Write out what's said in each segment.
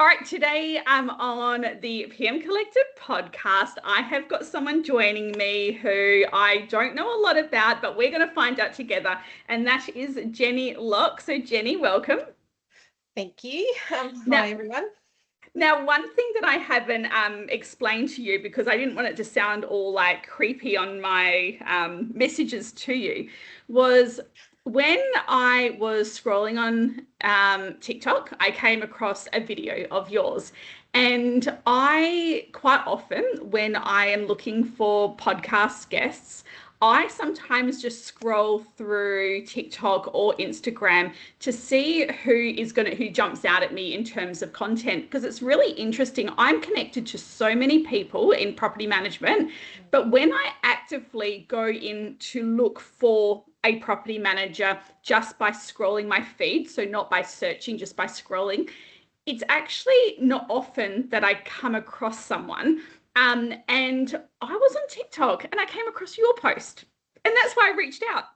All right, today on the PM Collective podcast. I have got someone joining me who I don't know a lot about, but we're going to find out together, and that is Jenny Locke. So, Jenny, welcome. Thank you. Now, Hi, everyone. Now, one thing that I haven't explained to you because I didn't want it to sound all like creepy on my messages to you was when I was scrolling on TikTok, I came across a video of yours. And I quite often, when I am looking for podcast guests, I sometimes just scroll through TikTok or Instagram to see who jumps out at me in terms of content because it's really interesting. I'm connected to so many people in property management, but when I actively go in to look for a property manager just by scrolling my feed, so not by searching, just by scrolling, it's actually not often that I come across someone. And I was on TikTok and I came across your post, and that's why I reached out.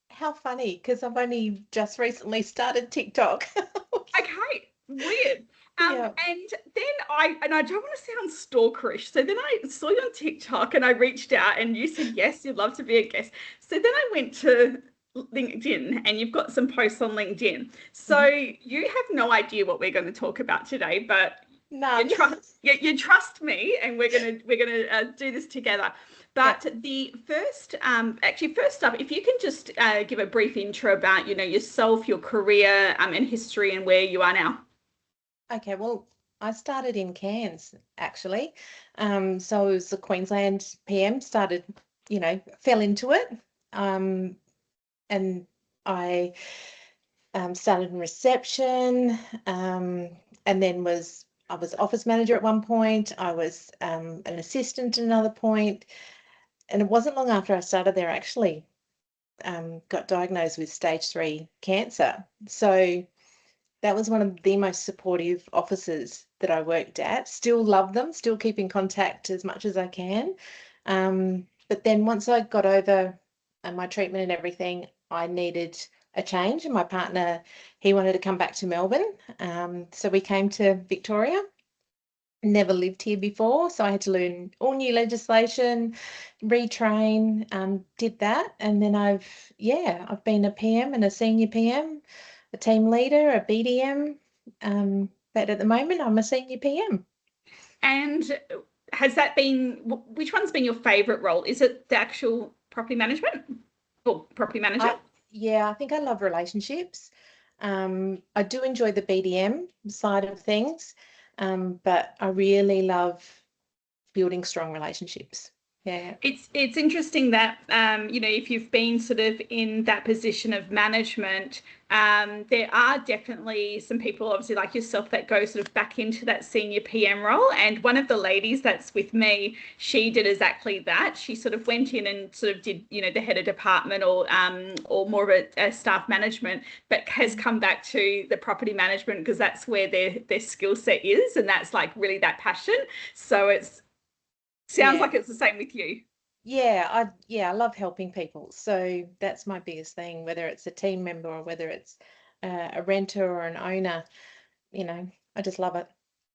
How funny, because I've only just recently started TikTok. Okay, weird. Yeah. And then I don't want to sound stalkerish. So then I saw you on TikTok and I reached out and you said, yes, you'd love to be a guest. So then I went to LinkedIn and you've got some posts on LinkedIn. So you have no idea what we're going to talk about today, but None. you trust me and we're gonna do this together. But the first, actually, first up, if you can just give a brief intro about, yourself, your career, and history, and where you are now. Okay, well, I started in Cairns, actually. So I was the Queensland PM, started, fell into it. And I started in reception, and then I was office manager at one point. I was an assistant at another point. And it wasn't long after I started there, actually, got diagnosed with stage 3 cancer. So that was one of the most supportive offices that I worked at. Still love them, still keep in contact as much as I can. But then once I got over my treatment and everything, I needed a change. And my partner, he wanted to come back to Melbourne. So we came to Victoria. Never lived here before, so I had to learn all new legislation, retrain, did that. And then I've been a PM and a senior PM, a team leader, a BDM, but at the moment I'm a senior PM. And which one's been your favorite role? Is it the actual property management or property manager? I think I love relationships. I do enjoy the BDM side of things, but I really love building strong relationships. Yeah. It's interesting that if you've been sort of in that position of management, there are definitely some people, obviously like yourself, that go sort of back into that senior PM role. And one of the ladies that's with me, she did exactly that. She sort of went in and sort of did, the head of department or more of a staff management, but has come back to the property management because that's where their skill set is, and that's like really that passion. So it's sounds like it's the same with you. I love helping people. So that's my biggest thing, whether it's a team member or whether it's a renter or an owner, I just love it.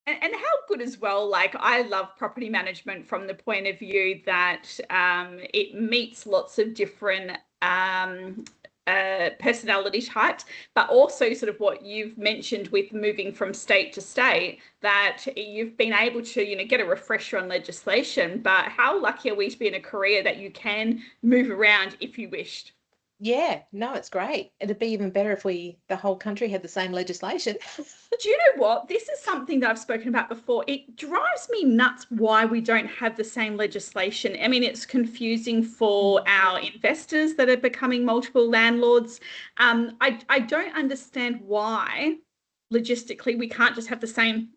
And how good as well, like I love property management from the point of view that it meets lots of different personality types, but also sort of what you've mentioned with moving from state to state, that you've been able to, get a refresher on legislation. But how lucky are we to be in a career that you can move around if you wished? Yeah, no, it's great. It'd be even better if the whole country had the same legislation. Do you know what? This is something that I've spoken about before. It drives me nuts why we don't have the same legislation. I mean, it's confusing for our investors that are becoming multiple landlords. I don't understand why logistically we can't just have the same.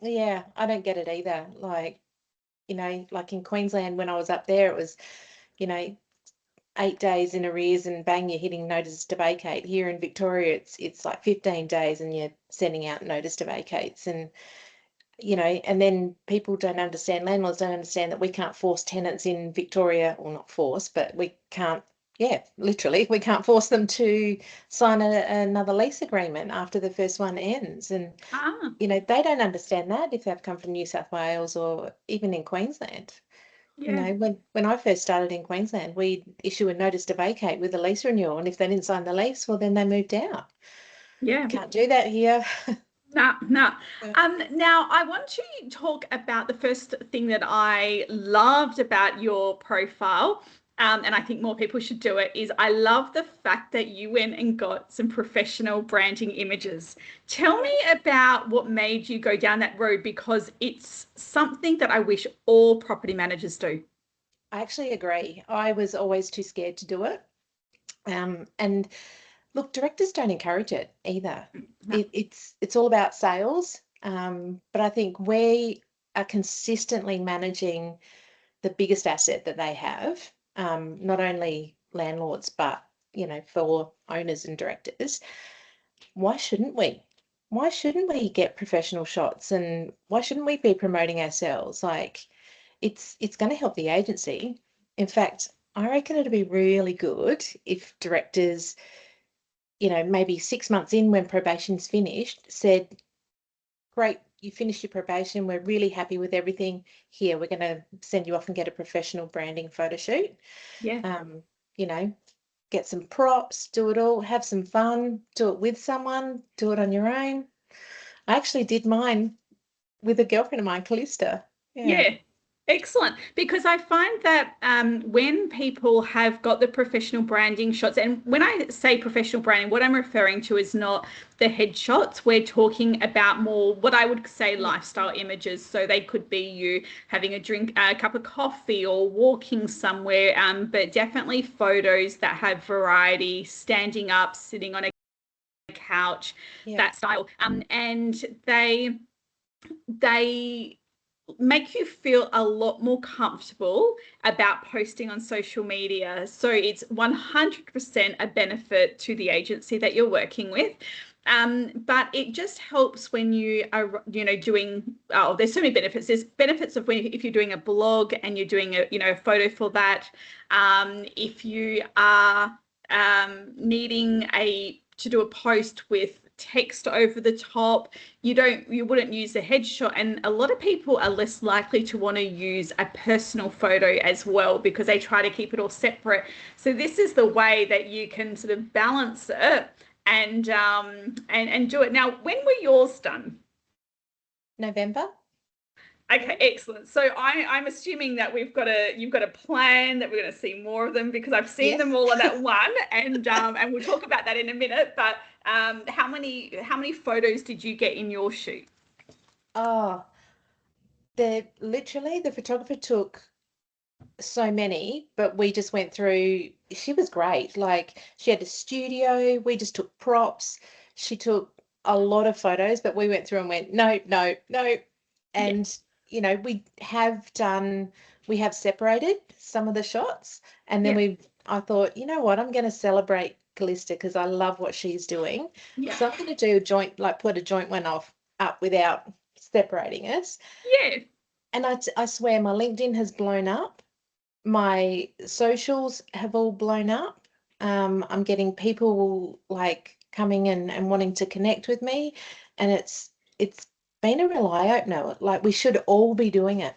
Yeah, I don't get it either. Like, like in Queensland when I was up there, it was, you know, 8 days in arrears and bang, you're hitting notice to vacate. Here in Victoria, it's like 15 days and you're sending out notice to vacates. And, and then people don't understand, landlords don't understand that we can't force tenants in Victoria, or not force, but we can't Yeah, literally, we can't force them to sign another lease agreement after the first one ends. And, Ah, they don't understand that if they've come from New South Wales or even in Queensland. yeah, When I first started in Queensland, we'd issue a notice to vacate with a lease renewal. And if they didn't sign the lease, well, then they moved out. yeah. Can't do that here. No, no. Yeah. Now I want to talk about the first thing that I loved about your profile, and I think more people should do it, is I love the fact that you went and got some professional branding images. Tell me about what made you go down that road, because it's something that I wish all property managers do. I actually agree. I was always too scared to do it. And look, directors don't encourage it either. No. It's all about sales. But I think we are consistently managing the biggest asset that they have, not only landlords, but for owners and directors. Why shouldn't we? Why shouldn't we get professional shots and why shouldn't we be promoting ourselves? Like it's going to help the agency. In fact, I reckon it'd be really good if directors, maybe 6 months in when probation's finished, said, great, you finished your probation. We're really happy with everything. Here, we're going to send you off and get a professional branding photo shoot. Yeah. Um, you know, get some props, do it all, have some fun, do it with someone, do it on your own. I actually did mine with a girlfriend of mine, Callista. Yeah. Yeah, excellent. Because I find that when people have got the professional branding shots, and when I say professional branding, what I'm referring to is not the headshots. We're talking about more what I would say lifestyle images. So they could be you having a drink, a cup of coffee, or walking somewhere, but definitely photos that have variety, standing up, sitting on a couch, Yeah. that style. And they make you feel a lot more comfortable about posting on social media. So it's 100% a benefit to the agency that you're working with. But it just helps when you are, doing, there's so many benefits. There's benefits of when, if you're doing a blog and you're doing a photo for that. If you are needing to do a post with text over the top, you wouldn't use a headshot, and a lot of people are less likely to want to use a personal photo as well because they try to keep it all separate. So this is the way that you can sort of balance it and do it. Now, when were yours done? November. Okay, excellent. So I'm assuming that you've got a plan that we're going to see more of them, because I've seen Yes. them all on that one, and we'll talk about that in a minute. But how many photos did you get in your shoot? Oh, the photographer took so many, but we just went through. She was great. Like she had a studio. We just took props. She took a lot of photos, but we went through and went, no, no, no. Yeah, And, we have separated some of the shots. And then yeah, I thought, you know what, I'm going to celebrate Callista because I love what she's doing. yeah, So I'm going to do a joint, like put a joint one up without separating us. yeah. And I swear my LinkedIn has blown up. My socials have all blown up. I'm getting people like coming in and wanting to connect with me, and it's been a real eye-opener. Like we should all be doing it.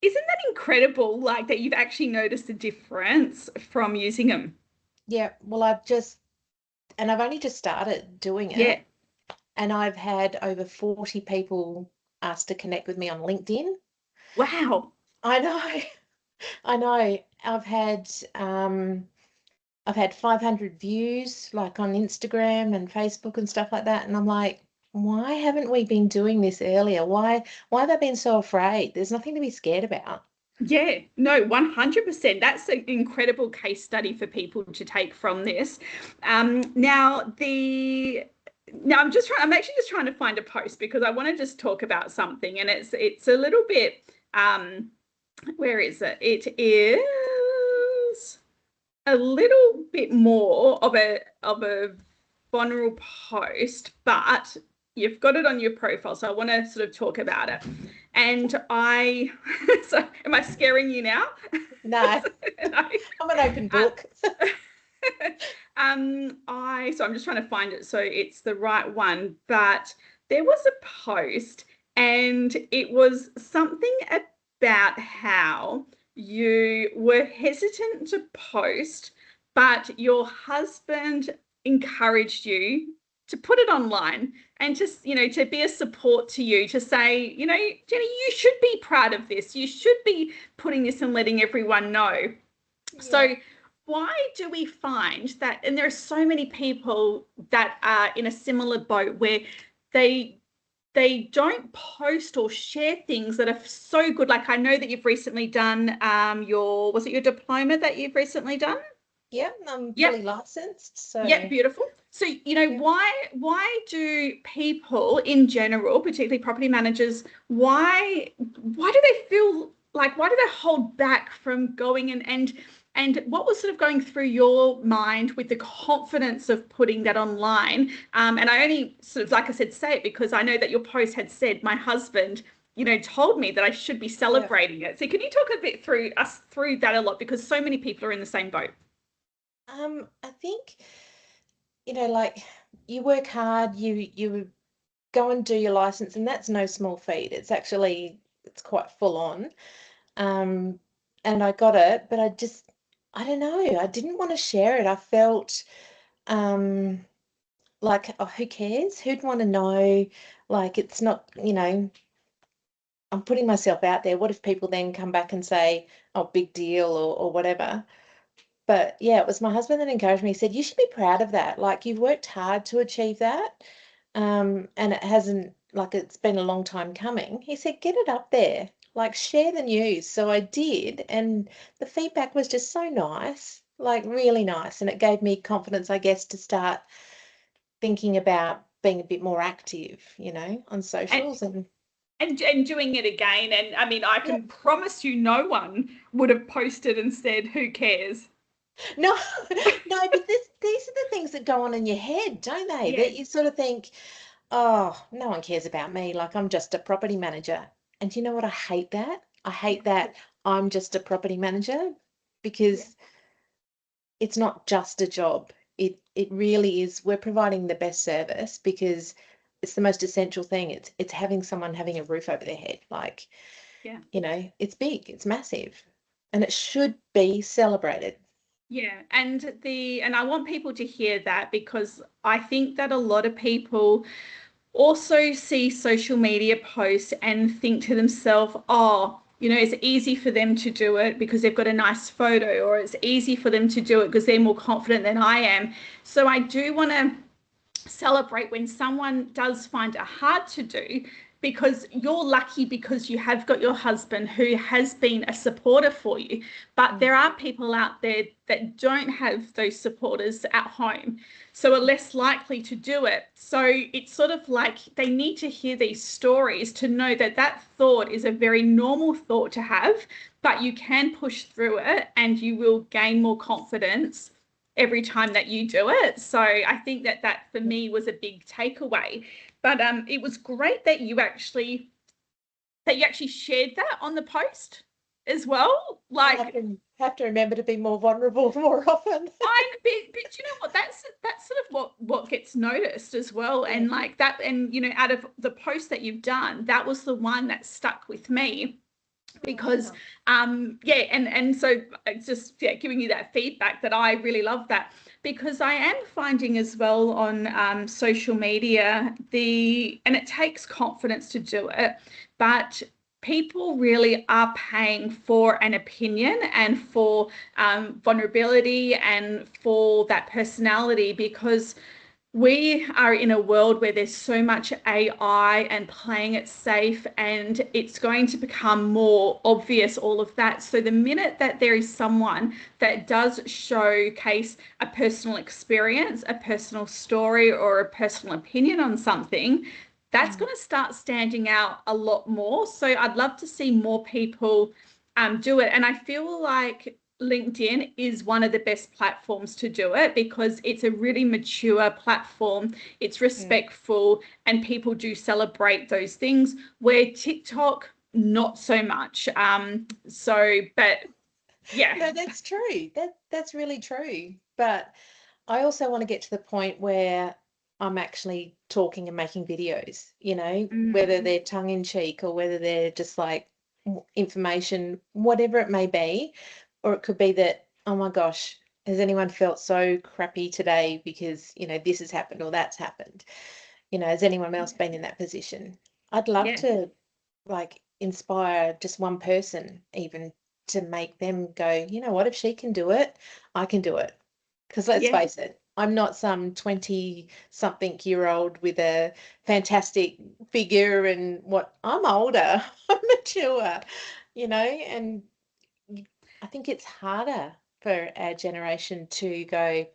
Isn't that incredible? Like that you've actually noticed a difference from using them. Yeah, well, I've only just started doing Yeah. it, and I've had over 40 people ask to connect with me on LinkedIn. Wow. I know, I know. I've had 500 views like on Instagram and Facebook and stuff like that. And I'm like, why haven't we been doing this earlier? Why have I been so afraid? There's nothing to be scared about. Yeah, no, 100%. That's an incredible case study for people to take from this. I'm actually just trying to find a post because I want to just talk about something, and it's a little bit where is it? It is a little bit more of a vulnerable post, but you've got it on your profile, so I want to sort of talk about it. And so am I scaring you now? No, No. I'm an open book. I'm just trying to find it so it's the right one, but there was a post and it was something about how you were hesitant to post, but your husband encouraged you to put it online and just, to be a support to you, to say, Jenny, you should be proud of this. You should be putting this and letting everyone know. Yeah. So why do we find that, and there are so many people that are in a similar boat where they don't post or share things that are so good? Like, I know that you've recently done was it your diploma that you've recently done? Yeah, I'm Yep. fully licensed. So Yeah, beautiful. So, why do people in general, particularly property managers, why do they feel like, why do they hold back from going and what was sort of going through your mind with the confidence of putting that online? And I only sort of, like I said, say it because I know that your post had said, my husband, told me that I should be celebrating it. So can you talk a bit through that a lot, because so many people are in the same boat? I think, like, you work hard, you go and do your license, and that's no small feat. It's quite full on. Um, and I got it, but I don't know, I didn't want to share it. I felt like, oh, who cares? Who'd want to know? Like, it's not, I'm putting myself out there. What if people then come back and say, oh, big deal, or whatever? But yeah, it was my husband that encouraged me. He said, you should be proud of that. Like, you've worked hard to achieve that. And it hasn't, like, it's been a long time coming. He said, get it up there, like, share the news. So I did. And the feedback was just so nice, like, really nice. And it gave me confidence, I guess, to start thinking about being a bit more active, on And socials. and doing it again. And I mean, I Yeah. can promise you no one would have posted and said, who cares? No, no, but these are the things that go on in your head, don't they? Yeah. That you sort of think, oh, no one cares about me. Like, I'm just a property manager. And you know what? I hate that. I hate that I'm just a property manager, Yeah. because it's not just a job. It really is. We're providing the best service because it's the most essential thing. It's having someone having a roof over their head. Like, Yeah. it's big, it's massive, and it should be celebrated. Yeah, and I want people to hear that, because I think that a lot of people also see social media posts and think to themselves, oh, it's easy for them to do it because they've got a nice photo, or it's easy for them to do it because they're more confident than I am. So I do want to celebrate when someone does find it hard to do, because you're lucky because you have got your husband who has been a supporter for you. But there are people out there that don't have those supporters at home, so are less likely to do it. So it's sort of like they need to hear these stories to know that that thought is a very normal thought to have, but you can push through it and you will gain more confidence every time that you do it. So I think that for me was a big takeaway. But it was great that you actually shared that on the post as well. I'll Like, have to remember to be more vulnerable more often. but you know what? That's sort of what gets noticed as well. Yeah. And like that, and out of the post that you've done, that was the one that stuck with me, because and so it's just giving you that feedback that I really love that, because I am finding as well on social media, and it takes confidence to do it, but people really are paying for an opinion and for vulnerability and for that personality, because we are in a world where there's so much AI and playing it safe, and it's going to become more obvious, all of that. So the minute that there is someone that does showcase a personal experience, a personal story, or a personal opinion on something, that's going to start standing out a lot more. So I'd love to see more people do it. And I feel like LinkedIn is one of the best platforms to do it, because it's a really mature platform. It's respectful, and people do celebrate those things, where TikTok, not so much. But Yeah. No, that's true. That's really true. But I also want to get to the point where I'm actually talking and making videos, whether Mm. they're tongue in cheek or whether they're just like information, whatever it may be. Or it could be that, oh my gosh, has anyone felt so crappy today because, this has happened or that's happened? Has anyone else been in that position? I'd love Yeah. to like inspire just one person even to make them go, you know what, if she can do it, I can do it. Because let's Yeah. face it, I'm not some 20-something-year-old with a fantastic figure and what I'm older, I'm mature, and I think it's harder for our generation to go,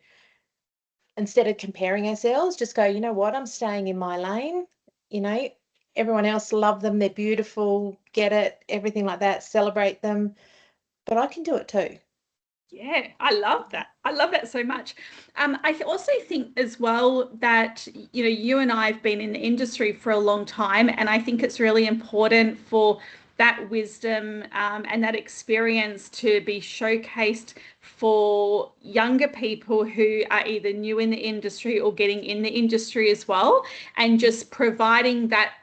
instead of comparing ourselves, just go, you know what, I'm staying in my lane, you know, everyone else love them, they're beautiful, get it, everything like that, celebrate them, but I can do it too. Yeah, I love that. I love that so much. I also think as well that, you and I have been in the industry for a long time, and I think it's really important for that wisdom and that experience to be showcased for younger people who are either new in the industry or getting in the industry as well, and just providing that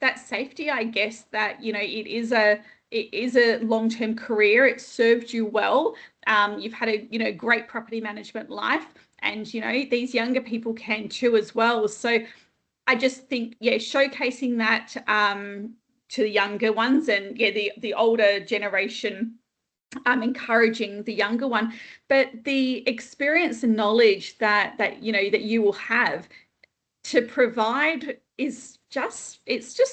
that safety, I guess, that it is a long-term career. It served you well. You've had a great property management life, and these younger people can too as well. So I just think, yeah, showcasing that to the younger ones, and yeah, the older generation, encouraging the younger one, but the experience and knowledge that you will have to provide is just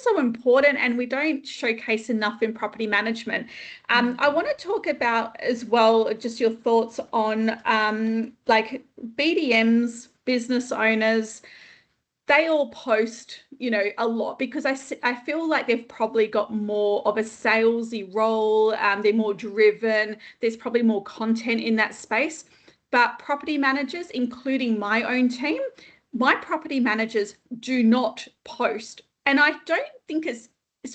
so important, and we don't showcase enough in property management. I want to talk about as well just your thoughts on like BDMs, business owners. They all post a lot because I feel like they've probably got more of a salesy role. They're more driven, there's probably more content in that space. But property managers, including my own team, my property managers do not post. And I don't think it's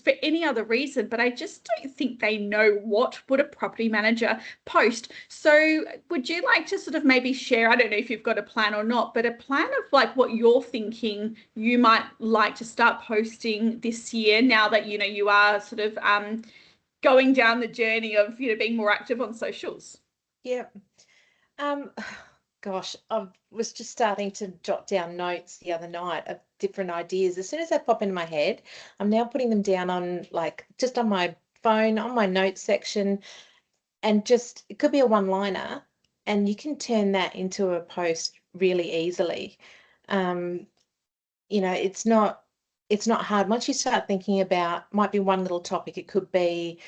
for any other reason, but I just don't think they know what would a property manager post. So would you like to sort of maybe share, I don't know if you've got a plan or not, but a plan of like what you're thinking you might like to start posting this year, now that you are sort of going down the journey of being more active on socials? Yeah. Um, gosh, I was just starting to jot down notes the other night of different ideas. As soon as they pop into my head, I'm now putting them down on like just on my phone, on my notes section, and just it could be a one-liner, and you can turn that into a post really easily. Um, it's not hard. Once you start thinking about, might be one little topic, it could be,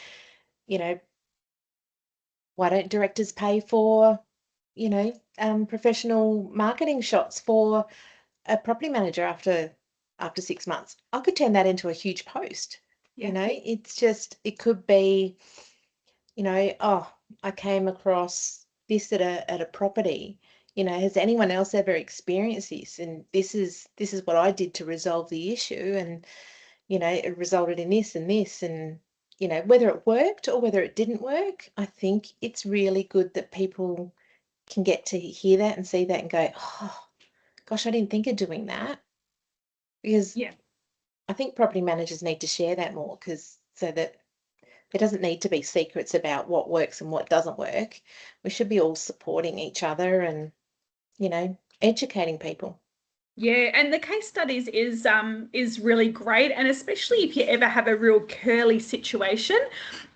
you know, why don't directors pay for, professional marketing shots for a property manager after 6 months? I could turn that into a huge post. Yeah. It's just, it could be, oh, I came across this at a property. Has anyone else ever experienced this? And this is what I did to resolve the issue. And, it resulted in this and this. And, whether it worked or whether it didn't work, I think it's really good that people can get to hear that and see that and go, oh, gosh, I didn't think of doing that. Because Yeah. I think property managers need to share that more, because so that there doesn't need to be secrets about what works and what doesn't work. We should be all supporting each other and, educating people. Yeah, and the case studies is really great, and especially if you ever have a real curly situation.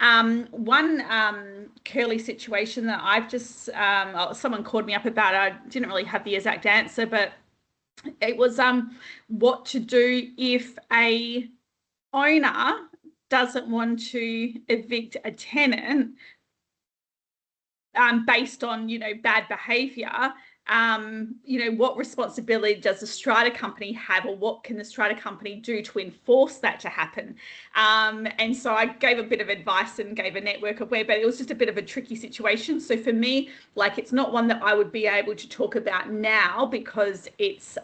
One curly situation that I've just someone called me up about. I didn't really have the exact answer, but it was what to do if a owner doesn't want to evict a tenant based on bad behavior, what responsibility does the strata company have, or what can the strata company do to enforce that to happen? And so I gave a bit of advice and gave a network of where, but it was just a bit of a tricky situation. So for me, like, it's not one that I would be able to talk about now, because it's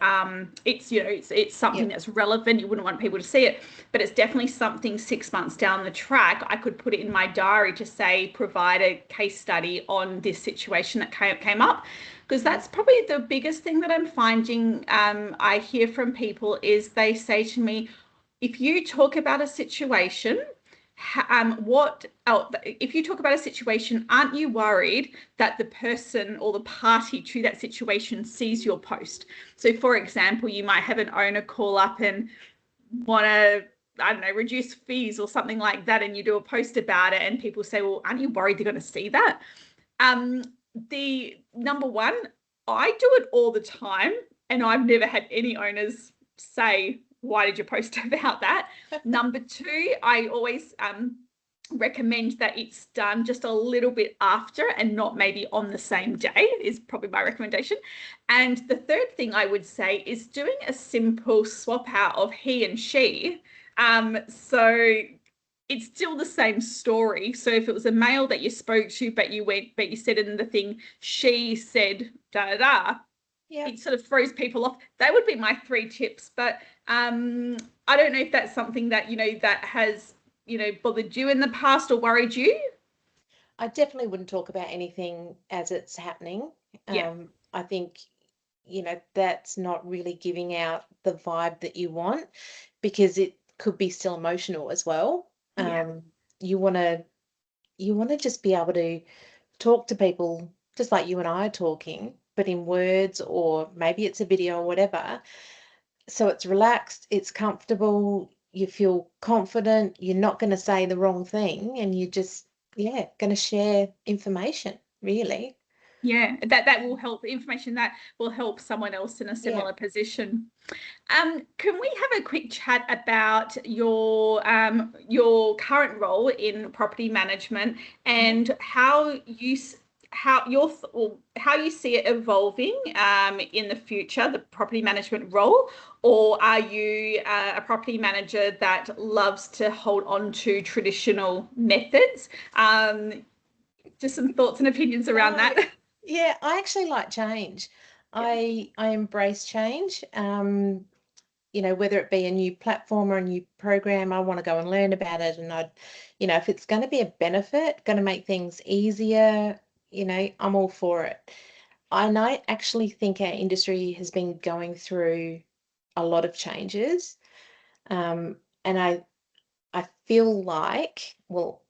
something that's relevant. You wouldn't want people to see it, but it's definitely something 6 months down the track I could put it in my diary to say, provide a case study on this situation that came up. Because that's probably the biggest thing that I'm finding. I hear from people is they say to me, if you talk about a situation, if you talk about a situation, aren't you worried that the person or the party to that situation sees your post? So, for example, you might have an owner call up and want to, I don't know, reduce fees or something like that, and you do a post about it, and people say, well, aren't you worried they're going to see that? The number one, I do it all the time, and I've never had any owners say, why did you post about that? Number two, I always recommend that it's done just a little bit after, and not maybe on the same day, is probably my recommendation. And the third thing I would say is doing a simple swap out of he and she. So it's still the same story. So if it was a male that you spoke to, but you said in the thing, she said da da da, it sort of throws people off. That would be my 3 tips. But I don't know if that's something that, that has, bothered you in the past or worried you. I definitely wouldn't talk about anything as it's happening. I think, that's not really giving out the vibe that you want, because it could be still emotional as well. You want to just be able to talk to people just like you and I are talking, but in words, or maybe it's a video or whatever. So it's relaxed, it's comfortable, you feel confident, you're not going to say the wrong thing, and you're just, going to share information, really. Yeah, that will help, information that will help someone else in a similar position. Can we have a quick chat about your current role in property management, and how you see it evolving in the future, the property management role? Or are you a property manager that loves to hold on to traditional methods? Just some thoughts and opinions around that. Yeah, I actually like change. I embrace change. Whether it be a new platform or a new program, I want to go and learn about it. And if it's going to be a benefit, going to make things easier, I'm all for it. I actually think our industry has been going through a lot of changes. And I feel like, well,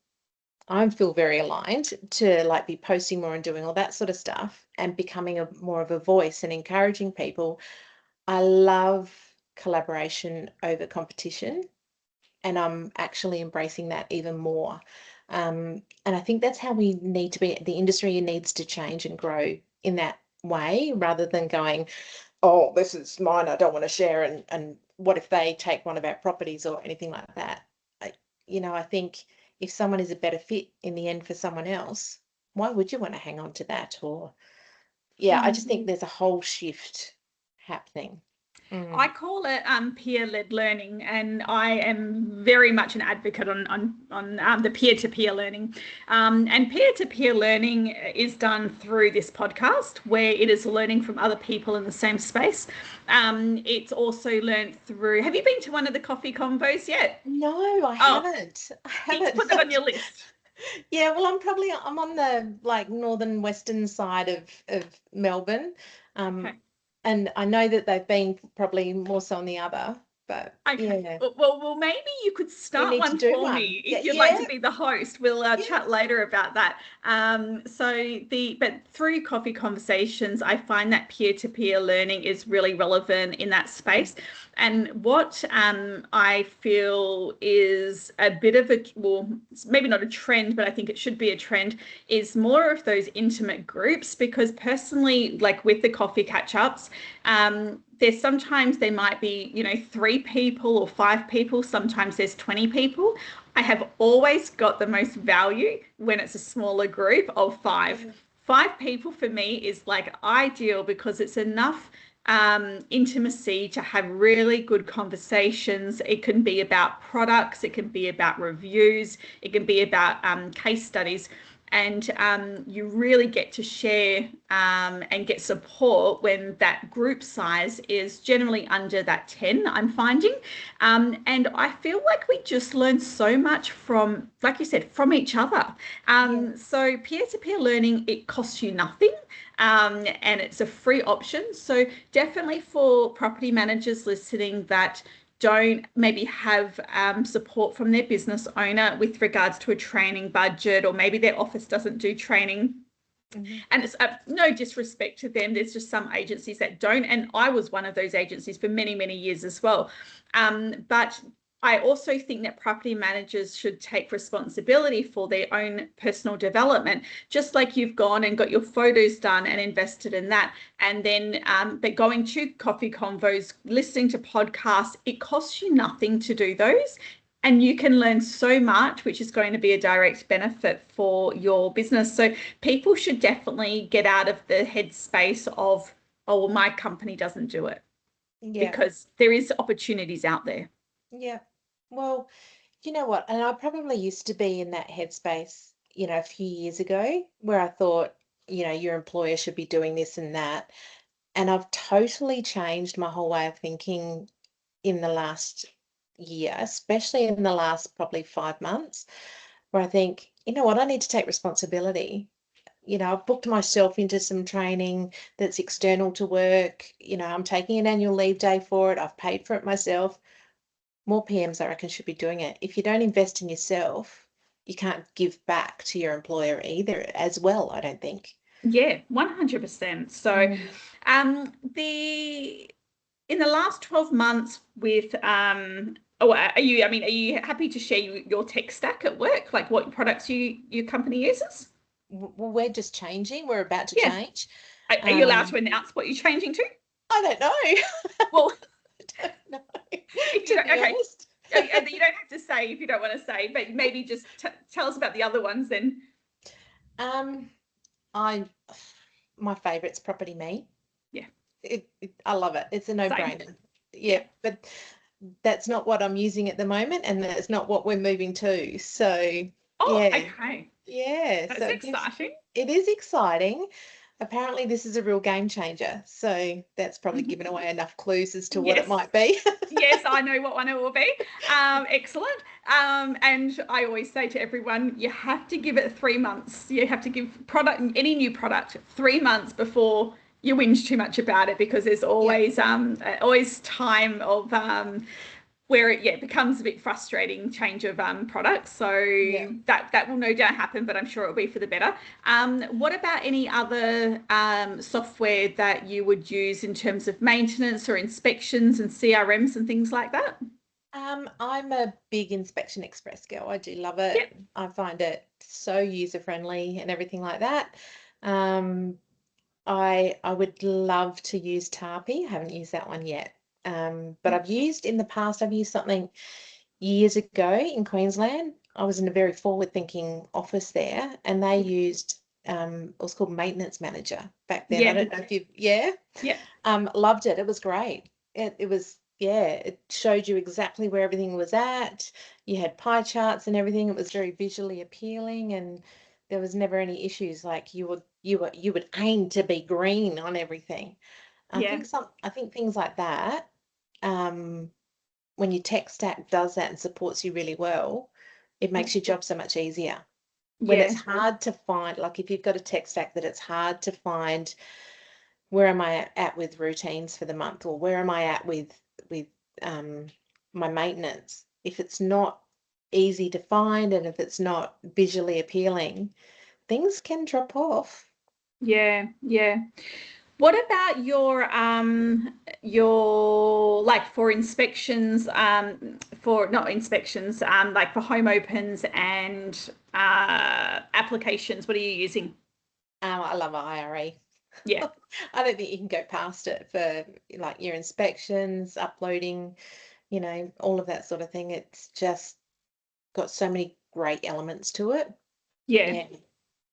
I feel very aligned to like be posting more and doing all that sort of stuff, and becoming more of a voice and encouraging people. I love collaboration over competition, and I'm actually embracing that even more. And I think that's how we need to be. The industry needs to change and grow in that way, rather than going, oh, this is mine, I don't want to share, and what if they take one of our properties or anything like that. I think if someone is a better fit in the end for someone else, why would you want to hang on to that? Or I just think there's a whole shift happening. I call it peer-led learning, and I am very much an advocate on the peer-to-peer learning. And peer-to-peer learning is done through this podcast, where it is learning from other people in the same space. It's also learned through. Have you been to one of the coffee convos yet? No, I haven't. Need to put that on your list. Yeah, well, I'm on the northern western side of Melbourne. Okay. And I know that they've been probably more so on the other, but okay. Well, maybe you could start one for me if you'd like to be the host. We'll chat later about that. But through coffee conversations, I find that peer-to-peer learning is really relevant in that space. And what I feel is a bit of maybe not a trend, but I think it should be a trend, is more of those intimate groups. Because personally, like with the coffee catch-ups, there might be 3 people or 5 people. Sometimes there's 20 people. I have always got the most value when it's a smaller group of 5. 5 people for me is like ideal because it's enough intimacy to have really good conversations. It can be about products, it can be about reviews, it can be about case studies. And you really get to share and get support when that group size is generally under that 10, I'm finding. And I feel like we just learn so much from, like you said, from each other. So peer-to-peer learning, it costs you nothing. And it's a free option. So definitely for property managers listening that don't maybe have support from their business owner with regards to a training budget, or maybe their office doesn't do training. And it's no disrespect to them. There's just some agencies that don't. And I was one of those agencies for many, many years as well. But I also think that property managers should take responsibility for their own personal development, just like you've gone and got your photos done and invested in that. And then but going to coffee convos, listening to podcasts, it costs you nothing to do those. And you can learn so much, which is going to be a direct benefit for your business. So people should definitely get out of the headspace of, oh, well, my company doesn't do it. Because there is opportunities out there. Yeah. Well, you know what? And I probably used to be in that headspace, a few years ago where I thought, your employer should be doing this and that. And I've totally changed my whole way of thinking in the last year, especially in the last probably 5 months, where I think, you know what, I need to take responsibility. I've booked myself into some training that's external to work. I'm taking an annual leave day for it. I've paid for it myself. More PMs, I reckon, should be doing it. If you don't invest in yourself, you can't give back to your employer either as well, I don't think. Yeah, 100%. So in the last 12 months with are you happy to share your tech stack at work, like what products your company uses? Well, we're just changing. We're about to change. Are you allowed to announce what you're changing to? I don't know. Well, I don't know. Okay. You don't have to say if you don't want to say, but maybe just tell us about the other ones then. My favorite's Property Me. Yeah. I love it. It's a no-brainer. Yeah, but that's not what I'm using at the moment, and that's not what we're moving to. So okay. Yeah. That's exciting. It is exciting. Apparently this is a real game changer. So that's probably given away enough clues as to what it might be. Yes, I know what one it will be. Excellent. And I always say to everyone, you have to give it 3 months. You have to give any new product 3 months before you whinge too much about it, because there's always always time of where it becomes a bit frustrating change of products. So that will no doubt happen, but I'm sure it'll be for the better. What about any other software that you would use in terms of maintenance or inspections and CRMs and things like that? I'm a big Inspection Express girl. I do love it. Yep. I find it so user-friendly and everything like that. I would love to use Tarpy. I haven't used that one yet. But I've used something years ago in Queensland. I was in a very forward-thinking office there, and they used it was called Maintenance Manager back then. I don't know if loved it. It was great. It was it showed you exactly where everything was at. You had pie charts and everything. It was very visually appealing, and there was never any issues. Like you would aim to be green on everything. I think things like that, when your tech stack does that and supports you really well, it makes your job so much easier. When it's hard to find, like if you've got a tech stack that it's hard to find, where am I at with routines for the month, or where am I at with my maintenance? If it's not easy to find, and if it's not visually appealing, things can drop off. Yeah. What about your like for inspections, for not inspections, like for home opens and applications? What are you using? I love IRE. Yeah. I don't think you can go past it for like your inspections, uploading, all of that sort of thing. It's just got so many great elements to it. Yeah.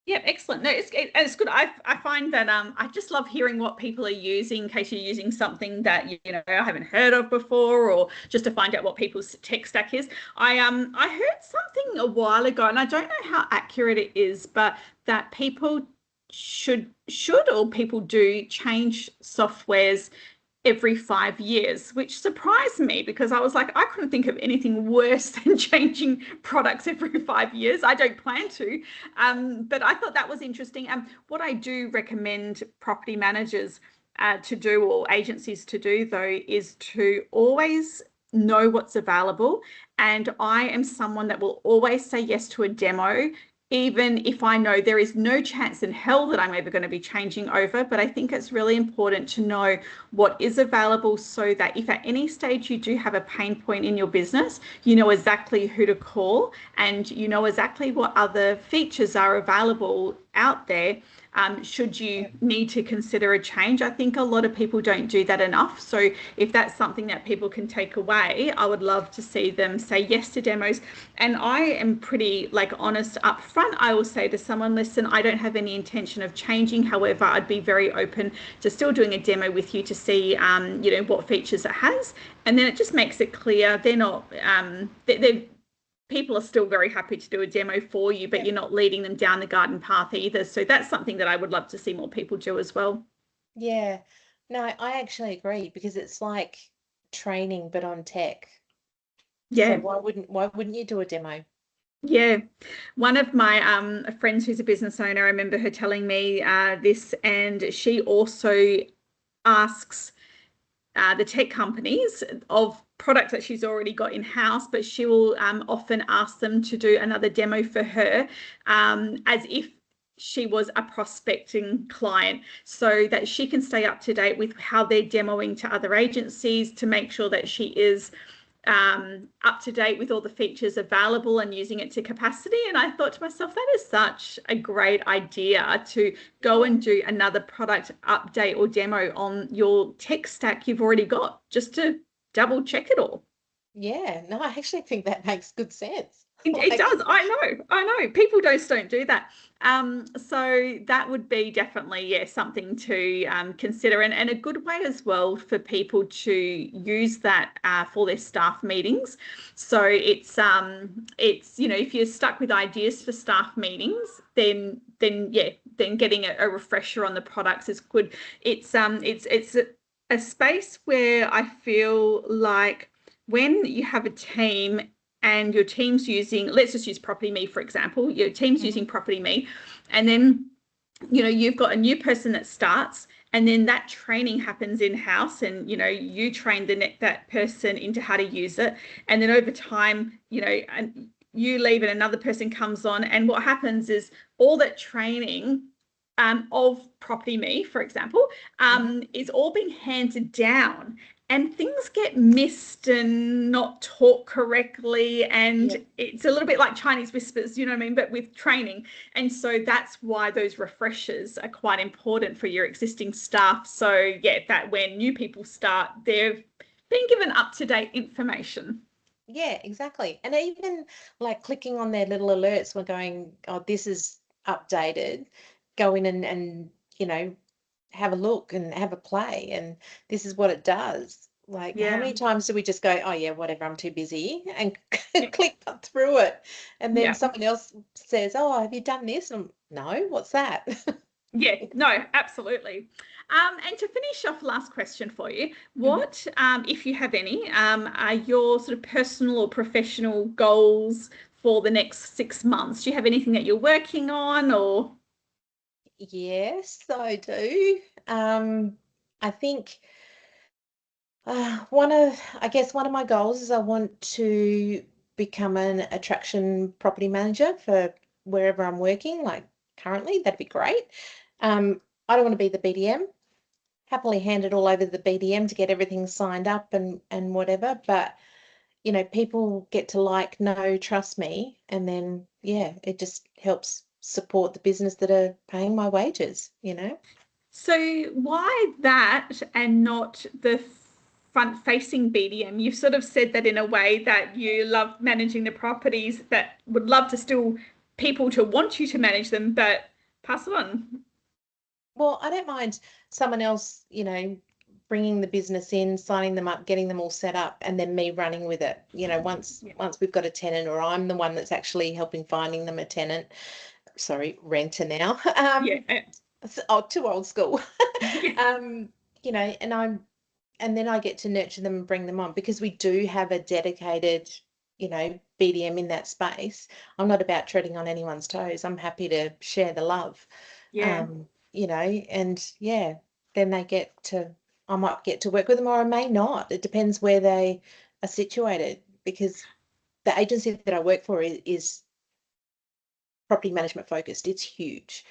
Yeah, excellent. No, it's good. I find that I just love hearing what people are using in case you're using something that you know I haven't heard of before, or just to find out what people's tech stack is. I heard something a while ago, and I don't know how accurate it is, but that people should or people do change softwares every 5 years, which surprised me because I was like, I couldn't think of anything worse than changing products every 5 years. I don't plan to, but I thought that was interesting. And what I do recommend property managers to do, or agencies to do, though, is to always know what's available. And I am someone that will always say yes to a demo, even if I know there is no chance in hell that I'm ever going to be changing over. But I think it's really important to know what is available so that if at any stage you do have a pain point in your business, you know exactly who to call and you know exactly what other features are available out there. Should you need to consider a change. I think a lot of people don't do that enough. So if that's something that people can take away, I would love to see them say yes to demos. And I am pretty like honest up front. I will say to someone, listen, I don't have any intention of changing. However, I'd be very open to still doing a demo with you to see, you know, what features it has. And then it just makes it clear they're not, they're people are still very happy to do a demo for you, but you're not leading them down the garden path either. So that's something that I would love to see more people do as well. Yeah, no, I actually agree because it's like training but on tech. So Yeah. why wouldn't you do a demo? Yeah. One of my friends who's a business owner, I remember her telling me this, and she also asks the tech companies of products that she's already got in house, but she will often ask them to do another demo for her, as if she was a prospecting client, so that she can stay up to date with how they're demoing to other agencies to make sure that she is up to date with all the features available and using it to capacity. And I thought to myself, that is such a great idea to go and do another product update or demo on your tech stack you've already got, just to double check it all. Yeah, no, I actually think that makes good sense. It Like, does. I know. People don't do that. So that would be definitely, yeah, something to consider, and a good way as well for people to use that for their staff meetings. So it's you know, if you're stuck with ideas for staff meetings, then yeah, then getting a refresher on the products is good. It's a space where I feel like when you have a team and your team's using, let's just use Property Me, for example, your team's using Property Me, and then, you know, you've got a new person that starts, and then that training happens in-house, and, you know, you train that person into how to use it. And then over time, you know, and you leave and another person comes on. And what happens is all that training of Property Me, for example, is all being handed down, and things get missed and not taught correctly, and yeah, it's a little bit like Chinese whispers, you know what I mean, but with training. And so that's why those refreshers are quite important for your existing staff, so yeah, that when new people start, they've been given up-to-date information. yeah, exactly. And even like clicking on their little alerts, we're going, oh, this is updated. Go in and you know, have a look and have a play, and this is what it does. Like, how Yeah. many times do we just go, oh yeah, whatever, I'm too busy, and click through it, and then Yeah. someone else says, oh, have you done this? And no, what's that? Yeah, no, absolutely. And to finish off, last question for you. Mhm. What, if you have any, are your sort of personal or professional goals for the next 6 months? Do you have anything that you're working on, or? Yes, I do. I think I guess one of my goals is I want to become an attraction property manager for wherever I'm working, like currently, that'd be great. I don't want to be the BDM, happily hand it all over to the BDM to get everything signed up and whatever, but you know, people get to like, know, trust me, and then yeah, it just helps support the business that are paying my wages, you know? So why that and not the front-facing BDM? You've sort of said that in a way that you love managing the properties, that would love to still people to want you to manage them, but pass it on. Well, I don't mind someone else, bringing the business in, signing them up, getting them all set up, and then me running with it. Once we've got a tenant, or I'm the one that's actually helping finding them a tenant. Sorry, renter now. Too old school. And then I get to nurture them and bring them on, because we do have a dedicated, BDM in that space. I'm not about treading on anyone's toes. I'm happy to share the love. And then I might get to work with them, or I may not. It depends where they are situated, because the agency that I work for is property management focused. It's huge.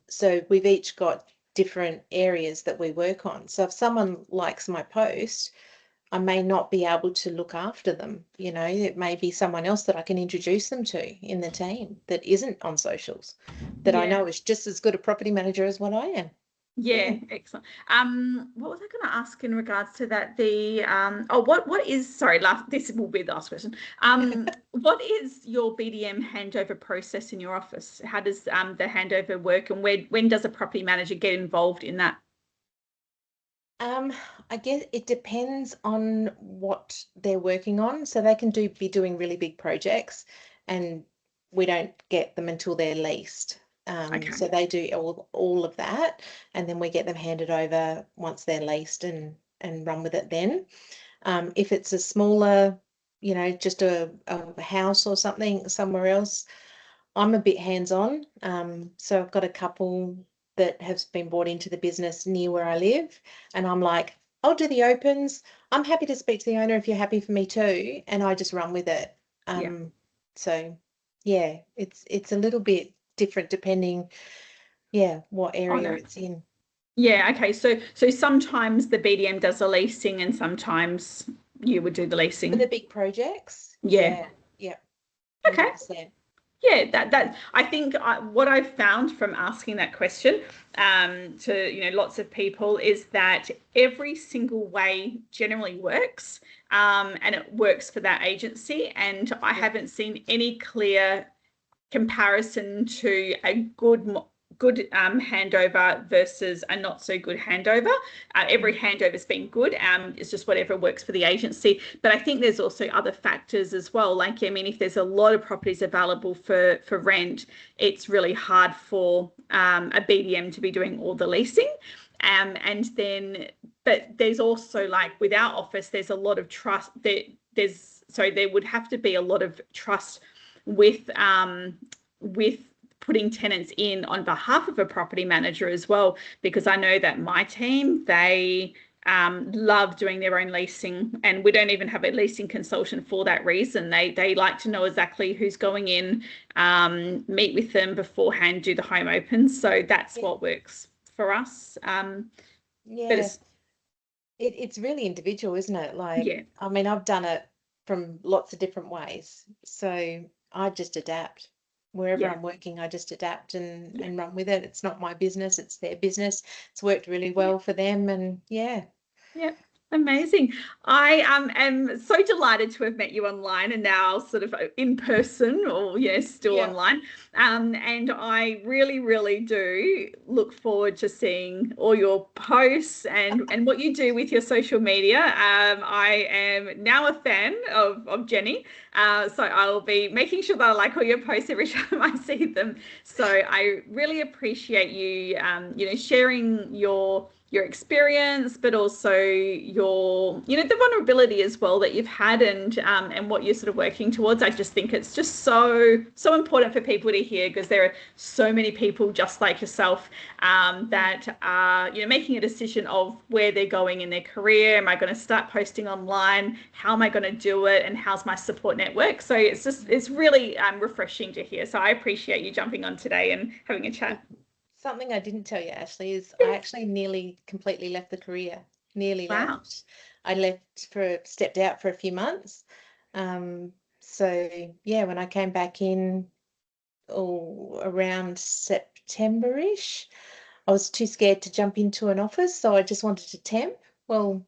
So we've each got different areas that we work on. So if someone likes my post, I may not be able to look after them. It may be someone else that I can introduce them to in the team that isn't on socials, that I know is just as good a property manager as what I am. Yeah, excellent. What was I going to ask in regards to that? This will be the last question. What is your BDM handover process in your office? How does the handover work, and when does a property manager get involved in that? I guess it depends on what they're working on. So they can be doing really big projects, and we don't get them until they're leased. So they do all of that, and then we get them handed over once they're leased and run with it then. If it's a smaller, just a house or something somewhere else, I'm a bit hands-on. So I've got a couple that has been brought into the business near where I live, and I'm like, I'll do the opens. I'm happy to speak to the owner if you're happy for me too, and I just run with it. So yeah, it's a little bit different depending, what area it's in. Yeah, okay. So sometimes the BDM does the leasing, and sometimes you would do the leasing. For the big projects. Yeah. Okay. 100%. Yeah, that I think what I've found from asking that question to lots of people is that every single way generally works, and it works for that agency. And I haven't seen any clear comparison to a good handover versus a not so good handover. Every handover has been good. It's just whatever works for the agency. But I think there's also other factors as well. Like, if there's a lot of properties available for rent, it's really hard for a BDM to be doing all the leasing. But there's also, like, with our office, there's a lot of trust. There would have to be a lot of trust with putting tenants in on behalf of a property manager as well, because I know that my team, they love doing their own leasing, and we don't even have a leasing consultant for that reason. They like to know exactly who's going in, meet with them beforehand, do the home opens. So that's what works for us. But it's really individual, isn't it? Like, I mean, I've done it from lots of different ways, so I just adapt. Wherever I'm working, I just adapt and run with it. It's not my business, it's their business. It's worked really well for them, and amazing. I am so delighted to have met you online, and now sort of in person, or still online. And I really, really do look forward to seeing all your posts and what you do with your social media. I am now a fan of Jenny, so I'll be making sure that I like all your posts every time I see them. So I really appreciate you, sharing your experience, but also your, the vulnerability as well that you've had, and what you're sort of working towards. I just think it's just so important for people to hear, because there are so many people just like yourself that are, making a decision of where they're going in their career. Am I going to start posting online? How am I going to do it? And how's my support network? So it's really refreshing to hear. So I appreciate you jumping on today and having a chat. Something I didn't tell you, Ashley, is I actually nearly completely left the career. Left. I stepped out for a few months. So when I came back in around September-ish, I was too scared to jump into an office, so I just wanted to temp. Well,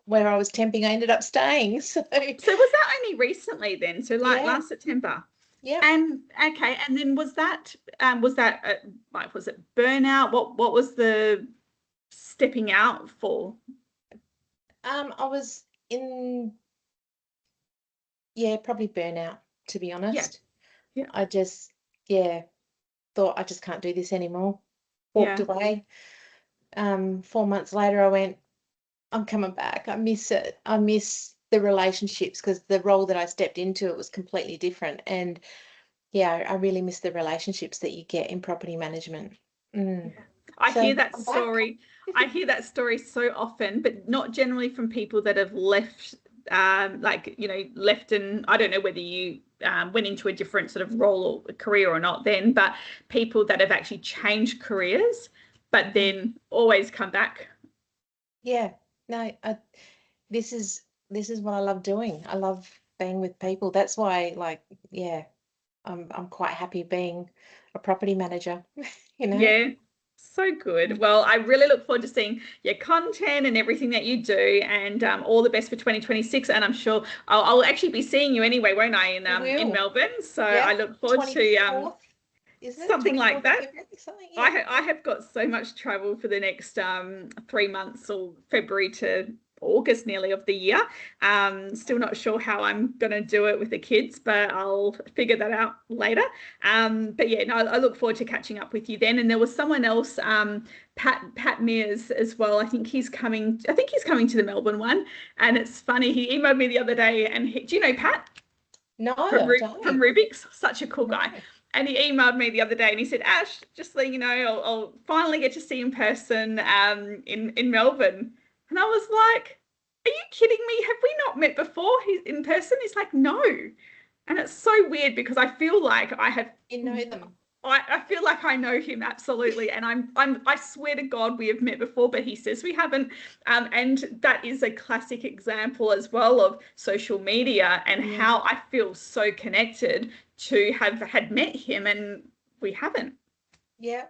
where I was temping, I ended up staying. So was that only recently then? So last September? Yeah. And okay, and then was that like, was it burnout? What was the stepping out for? I was in, yeah, probably burnout, to be Yeah, honest. yeah, I just, yeah, thought I just can't do this anymore. Walked yeah. away. 4 months later, I went, I'm coming back. I miss it. I miss the relationships because the role that I stepped into, it was completely different. And yeah, I really miss the relationships that you get in property management. Mm. I hear So that I'm back. story. I hear that story so often, but not generally from people that have left, like, left, and I don't know whether you went into a different sort of role or career or not then, but people that have actually changed careers, but Mm. then always come back. Yeah, no, this is what I love doing. I love being with people. That's why, like, yeah, I'm quite happy being a property manager, you know? Yeah, so good. Well, I really look forward to seeing your content and everything that you do, and all the best for 2026. And I'm sure I'll actually be seeing you anyway, won't I, You in will. Melbourne? So I Yeah, look forward to 24th, isn't it? something like 24th of that. February, something, I yeah. ha I have got so much travel for the next 3 months, or February to August nearly of the year. Still not sure how I'm going to do it with the kids, but I'll figure that out later. But yeah, no, I look forward to catching up with you then. And there was someone else, Pat Mears as well. I think he's coming. I think he's coming to the Melbourne one. And it's funny. He emailed me the other day, and do you know Pat? No, from I from don't. Rubik's, such a cool No. guy. And he emailed me the other day and he said, Ash, just letting you know, I'll finally get to see in person in Melbourne. And I was like, are you kidding me? Have we not met before? He's in person? He's like, no. And it's so weird because I feel like You know them. I feel like I know him absolutely, and I swear to God we have met before, but he says we haven't. And that is a classic example as well of social media and Yeah. how I feel so connected to have had met him, and we haven't. Yeah.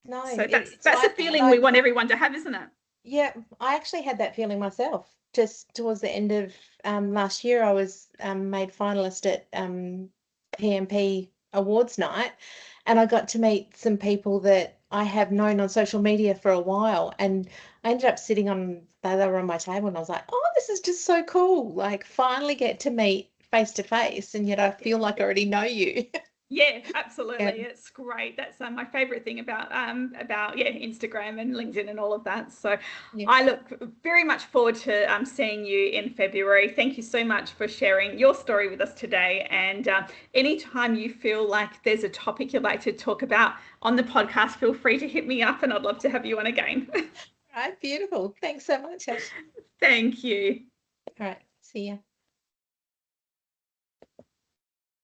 No, So it's that's a like that. feeling we want everyone to have, isn't it? Yeah, I actually had that feeling myself. Just towards the end of last year, I was made finalist at PMP Awards night, and I got to meet some people that I have known on social media for a while, and I ended up sitting on, they were on my table, and I was like, oh, this is just so cool. Like, finally get to meet face to face, and yet I feel like I already know you. Yeah, Yeah. absolutely. It's great. That's my favorite thing about yeah, Instagram and LinkedIn and all of that. So Yeah. I look very much forward to seeing you in February. Thank you so much for sharing your story with us today. And anytime you feel like there's a topic you'd like to talk about on the podcast, feel free to hit me up, and I'd love to have you on again. All right, beautiful. Thanks so much, Ash. Thank you. All right, see ya.